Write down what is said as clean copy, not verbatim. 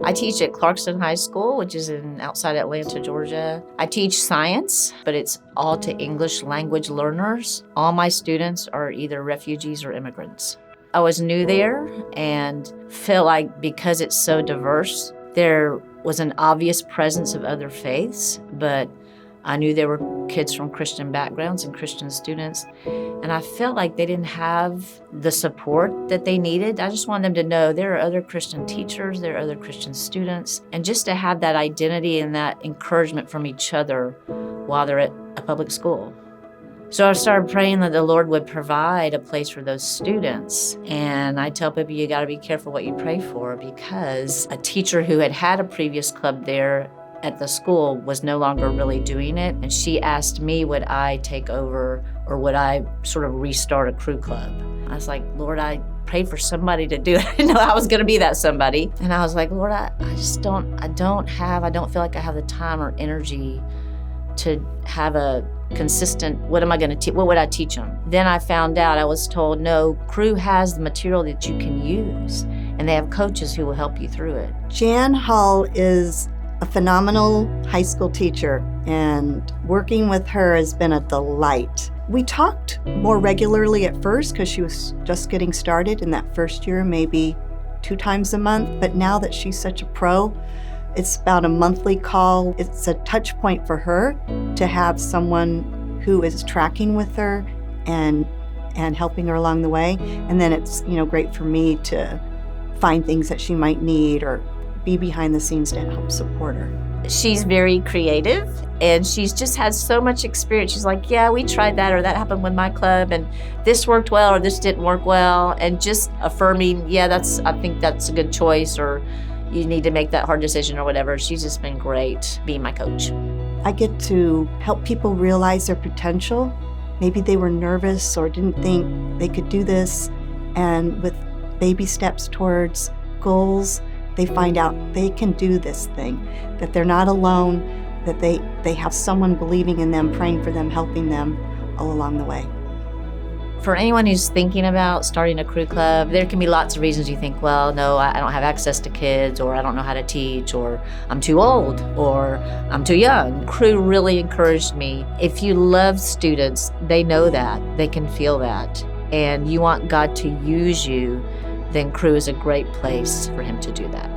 I teach at Clarkston High School, which is outside Atlanta, Georgia. I teach science, but it's all to English language learners. All my students are either refugees or immigrants. I was new there and feel like because it's so diverse, there was an obvious presence of other faiths, but I knew there were kids from Christian backgrounds and Christian students, and I felt like they didn't have the support that they needed. I just wanted them to know there are other Christian teachers, there are other Christian students, and just to have that identity and that encouragement from each other while they're at a public school. So I started praying that the Lord would provide a place for those students. And I tell people you got to be careful what you pray for, because a teacher who had a previous club there at the school was no longer really doing it. And she asked me, would I take over or would I sort of restart a crew club? I was like, Lord, I prayed for somebody to do it. I didn't know I was going to be that somebody. And I was like, Lord, I don't feel like I have the time or energy to have a consistent, what am I going to teach? What would I teach them? Then I found out, I was told, no, Crew has the material that you can use, and they have coaches who will help you through it. Jan Hull is a phenomenal high school teacher, and working with her has been a delight. We talked more regularly at first because she was just getting started in that first year, maybe 2 times a month, but now that she's such a pro, it's about a monthly call. It's a touch point for her to have someone who is tracking with her and helping her along the way. And then it's, great for me to find things that she might need or be behind the scenes to help support her. She's very creative, and she's just has so much experience. She's like, yeah, we tried that, or that happened with my club, and this worked well, or this didn't work well, and just affirming, I think that's a good choice, or you need to make that hard decision or whatever. She's just been great being my coach. I get to help people realize their potential. Maybe they were nervous or didn't think they could do this, and with baby steps towards goals, they find out they can do this thing, that they're not alone, that they have someone believing in them, praying for them, helping them all along the way. For anyone who's thinking about starting a crew club, there can be lots of reasons you think, well, no, I don't have access to kids, or I don't know how to teach, or I'm too old, or I'm too young. Crew really encouraged me. If you love students, they know that, they can feel that, and you want God to use you, then Crew is a great place for him to do that.